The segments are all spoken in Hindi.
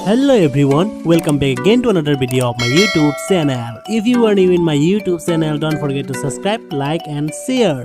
Hello everyone, welcome back again to another video of my YouTube channel. If you are new in my YouTube channel, don't forget to subscribe, like and share.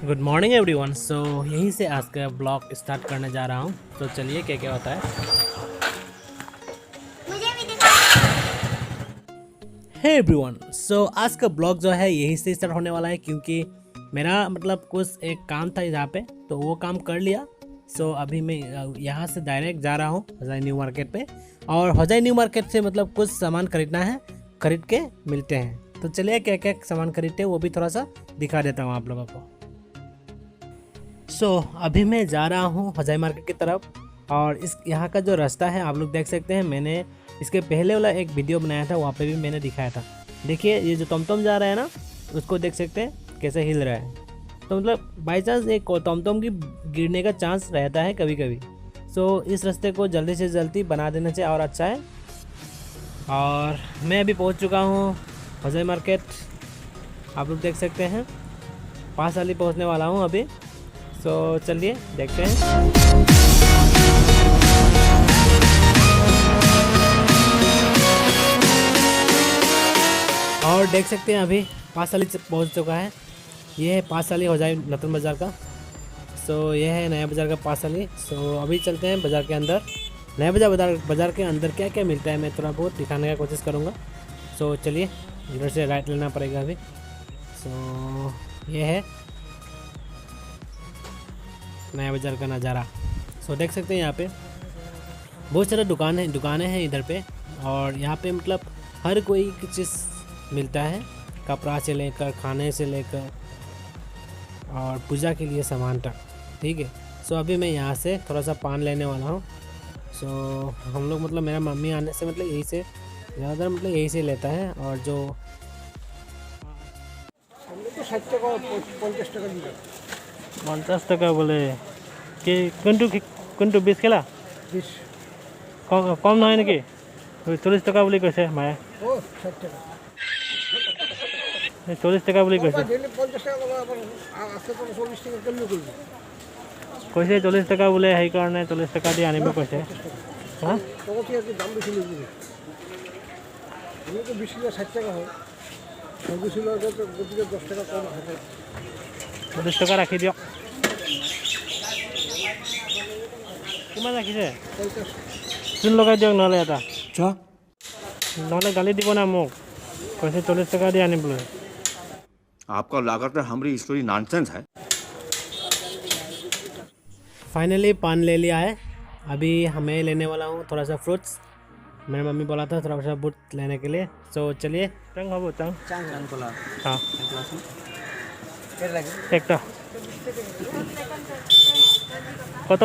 Good morning everyone. So यहीं से आज का ब्लॉग स्टार्ट करने जा रहा हूँ. तो चलिए क्या क्या होता है. Hey everyone. So आज का ब्लॉग जो है यहीं से स्टार्ट होने वाला है क्योंकि मेरा मतलब कुछ एक काम था यहाँ पे, तो वो काम कर लिया. सो अभी मैं यहाँ से डायरेक्ट जा रहा हूँ हजाई न्यू मार्केट पे, और हजाई न्यू मार्केट से मतलब कुछ सामान खरीदना है, खरीद के मिलते हैं. तो चलिए क्या क्या सामान खरीदते हैं वो भी थोड़ा सा दिखा देता हूँ आप लोगों को. सो अभी मैं जा रहा हूँ हजाई मार्केट की तरफ, और इस यहाँ का जो रास्ता है आप लोग देख सकते हैं. मैंने इसके पहले वाला एक वीडियो बनाया था, वहाँ पर भी मैंने दिखाया था. देखिए ये जो टमटम जा रहा है ना, उसको देख सकते हैं कैसे हिल रहा है. तो मतलब बाई चांस एक टमटम की गिरने का चांस रहता है कभी कभी. सो इस रास्ते को जल्दी से जल्दी बना देना चाहिए और अच्छा है. और मैं अभी पहुंच चुका हूं हजाई मार्केट, आप लोग देख सकते हैं. पास वाली पहुंचने वाला हूं अभी. सो चलिए देखते हैं. और देख सकते हैं अभी पास वाली पहुँच चुका है. ये है पास वाली हजाई नतन बाज़ार का. सो ये है नया बाज़ार का पास वाली. सो अभी चलते हैं बाज़ार के अंदर. नया बाज़ार के अंदर क्या क्या मिलता है मैं थोड़ा बहुत दिखाने का कोशिश करूँगा. सो चलिए, इधर से राइट लेना पड़ेगा अभी. सो ये है नया बाज़ार का नज़ारा. सो देख सकते हैं यहाँ पे बहुत सारे दुकानें हैं इधर पे, और यहाँ पे मतलब हर कोई की चीज़ मिलता है, कपड़ा से लेकर खाने से लेकर और पूजा के लिए सामान तक. ठीक है. सो अभी मैं यहाँ से थोड़ा सा पान लेने वाला हूँ. सो हम लोग मतलब मेरा मम्मी आने से मतलब यही से ज़्यादातर मतलब यही से लेता है. और जो 50 টাকা बोले कि কোনটো 20 খেলা কম নহয় নেকি? 40 টাকা বুলি কৈছে মায়ে. 40 টাকা বুলি কৈছে. কৈছে 40 টাকা বোলে, সেইকাৰণে 40 টাকা দি আনিব কৈছে. হা 40 টাকা ৰাখি দিয়ক. কিমান ৰাখিছে? চোন লগাই দিয়ক নহ'লে এটা. নহ'লে গালি দিব না মোক. কৈছে 40 টাকা দি আনিবলৈ. आपका लागत है हमारी स्टोरी नॉनसेंस है. फाइनली पान ले लिया है. अभी हमें लेने वाला हूँ थोड़ा सा फ्रूट्स. मेरी मम्मी बोला था थोड़ा सा फ्रूट लेने के लिए. सो चलिए. चंग हो चंग. हाँ एक কত?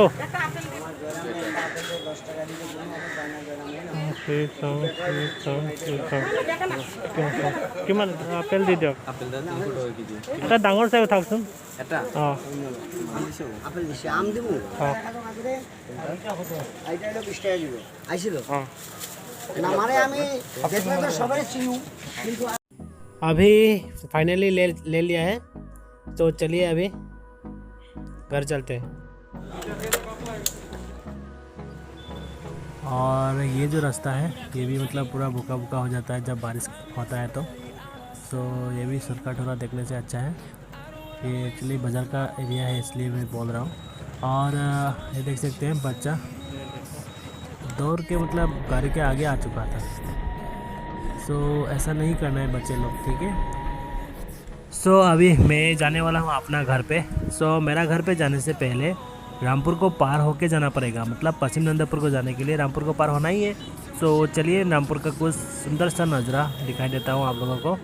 কিমান আপেল দি দিয়ক. এটা ডাঙৰ চাই উঠাওকচোন. অঁ अभी फाइनली ले लिया है. तो चलिए अभी घर चलते हैं. और ये जो रास्ता है ये भी मतलब पूरा भूखा हो जाता है जब बारिश होता है तो. सो ये भी शॉर्टकट थोड़ा देखने से अच्छा है. ये एक्चुअली बाज़ार का एरिया है इसलिए मैं बोल रहा हूँ. और ये देख सकते हैं बच्चा दौड़ के मतलब गाड़ी के आगे आ चुका था. सो ऐसा नहीं करना है बच्चे लोग. ठीक है. सो अभी मैं जाने वाला हूँ अपना घर पे. सो मेरा घर पे जाने से पहले रामपुर को पार होके जाना पड़ेगा, मतलब पश्चिम नंदापुर को जाने के लिए रामपुर को पार होना ही है. सो चलिए रामपुर का कुछ सुंदर सा नज़ारा दिखाई देता हूँ आप लोगों को,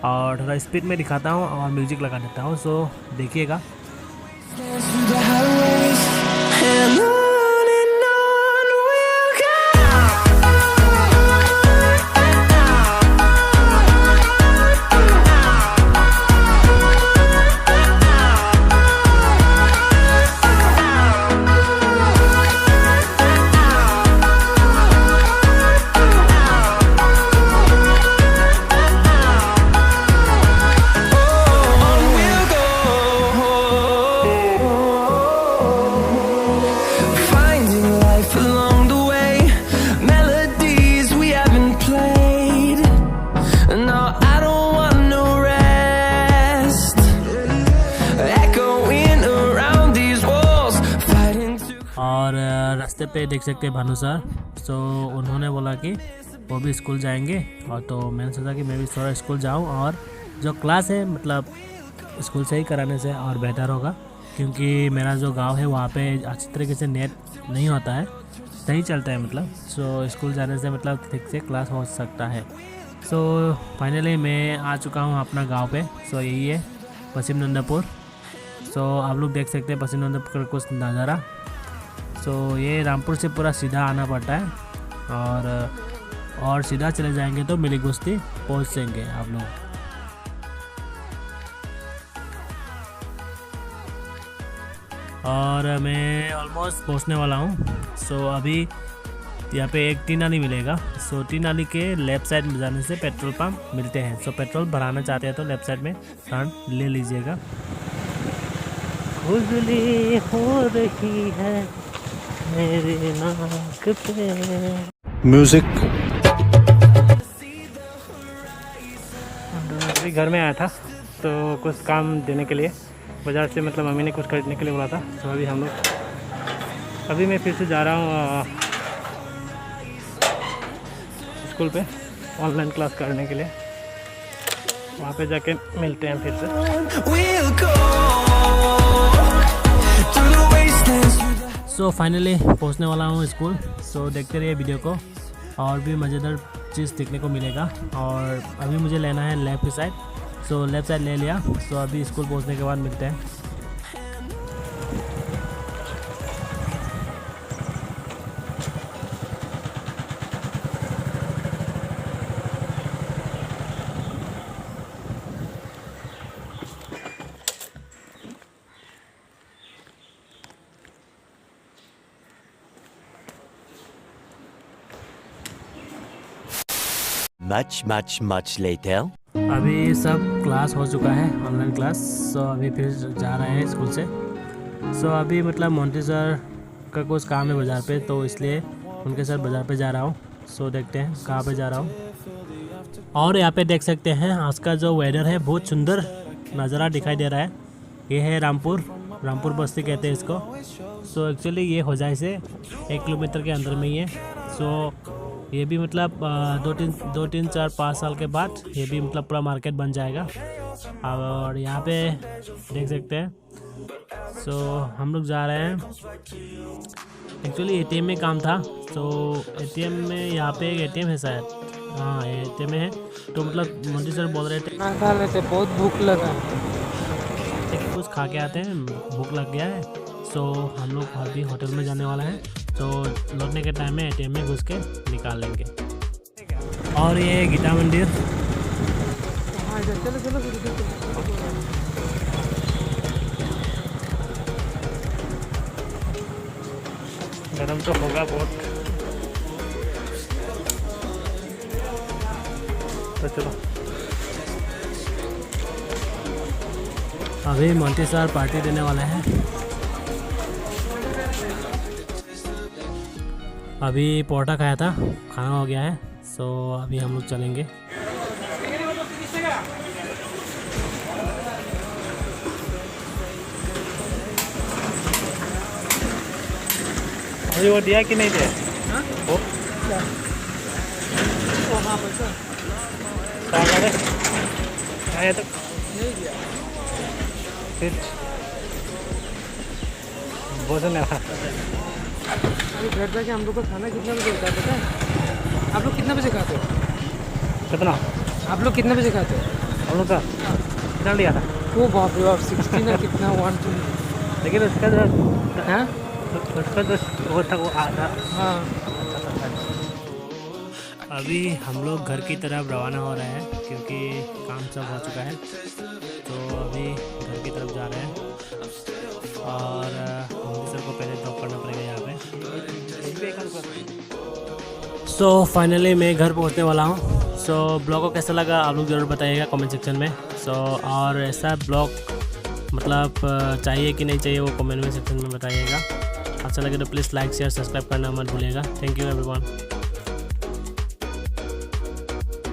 और थोड़ा स्पीड में दिखाता हूँ और म्यूजिक लगा देता हूँ. सो देखिएगा. रास्ते पे देख सकते हैं भानु सर। सो उन्होंने बोला कि वो भी स्कूल जाएंगे, और तो मैंने सोचा कि मैं भी थोड़ा स्कूल जाऊं, और जो क्लास है मतलब स्कूल से ही कराने से और बेहतर होगा, क्योंकि मेरा जो गांव है वहाँ पे अच्छी तरीके से नेट नहीं होता है, नहीं चलता है मतलब। सो स्कूल जाने से मतलब ठीक से क्लास हो सकता है। सो फाइनली मैं आ चुका हूँ अपना गांव पे। सो यही है पश्चिम नंदापुर। सो आप लोग देख सकते हैं पश्चिम नंदापुर का कुछ नज़ारा। सो ये रामपुर से पूरा सीधा आना पड़ता है, और सीधा चले जाएंगे तो मिली गुस्ती पहुँच जाएंगे आप लोग। और मैं ऑलमोस्ट पहुंचने वाला हूं। सो अभी यहाँ पे एक टी नाली मिलेगा। सो टी नाली के लेफ़्ट साइड में जाने से पेट्रोल पंप मिलते हैं। सो पेट्रोल भराना चाहते हैं तो लेफ़्ट साइड में टर्न ले लीजिएगा। खुजली हो रही है मेरे नाक पे। म्यूजिक। अभी घर में आया था तो कुछ काम देने के लिए बाज़ार से, मतलब मम्मी ने कुछ खरीदने के लिए बोला था। तो अभी मैं फिर से जा रहा हूँ स्कूल पे ऑनलाइन क्लास करने के लिए। वहाँ पे जाके मिलते हैं फिर से। सो फाइनली पहुँचने वाला हूँ स्कूल। सो देखते रहिए वीडियो को, और भी मज़ेदार चीज़ देखने को मिलेगा। और अभी मुझे लेना है लेफ़्ट साइड। सो लेफ़्ट साइड ले लिया। सो अभी स्कूल पहुंचने के बाद मिलते हैं। Much later. अभी सब क्लास हो चुका है, ऑनलाइन क्लास। सो अभी फिर जा रहे हैं स्कूल से। सो अभी मतलब मोंटी सर का कुछ काम है बाज़ार पे, तो इसलिए उनके साथ बाज़ार पे जा रहा हूँ। सो देखते हैं कहाँ पे जा रहा हूँ। और यहाँ पे देख सकते हैं आज का जो वेदर है, बहुत सुंदर नज़ारा दिखाई दे रहा है। ये है रामपुर बस्ती कहते हैं इसको। सो एक्चुअली ये होजाई से 1 किलोमीटर के अंदर में ही है। सो ये भी मतलब 2-3 4-5 साल के बाद ये भी मतलब पूरा मार्केट बन जाएगा। और यहाँ पे देख सकते हैं। सो हम लोग जा रहे हैं। एक्चुअली एटीएम में काम था। सो एटीएम में यहाँ पे एक एटीएम है शायद। हाँ एटीएम है। तो मतलब मोदी सर बोल रहे थे खा लेते, बहुत भूख लगा, कुछ खा के आते हैं, भूख लग गया है। सो हम लोग अभी होटल में जाने वाला है। तो लौटने के टाइम में एटीएम में घुस के निकाल लेंगे। और ये गीता मंदिर। चलो गरम तो होगा बहुत, तो चलो। अभी मोंटी सर पार्टी देने वाले हैं। अभी परोठा खाया था, खाना हो गया है। सो अभी हम लोग चलेंगे। अभी वो दिया कि नहीं दिया? वो हाँ पैसा आया तो नहीं दिया। फिर भोजन है। अभी घर जाके हम लोग का खाना कितना बजे होता है पता है? आप लोग कितना बजे खाते हो? कितना आप लोग कितने बजे खाते हो? हम लोग का कितना लिया था? वो बाप रे बाप 16 ना कितना 1 2। लेकिन उसका जो हाँ वो था वो आधा। हाँ अभी हम लोग घर की तरफ रवाना हो रहे हैं, क्योंकि काम सब हो चुका है। तो अभी घर की तरफ जा रहे हैं, और मोदी सर को पहले ड्रॉप करना पड़ेगा यहाँ पे। सो फाइनली मैं घर पहुँचने वाला हूँ। सो ब्लॉग को कैसा लगा आप लोग ज़रूर बताइएगा कमेंट सेक्शन में। सो और ऐसा ब्लॉग मतलब चाहिए कि नहीं चाहिए वो कमेंट में सेक्शन में बताइएगा। अच्छा लगे तो प्लीज़ लाइक शेयर सब्सक्राइब करना मत भूलिएगा। Thank you everyone.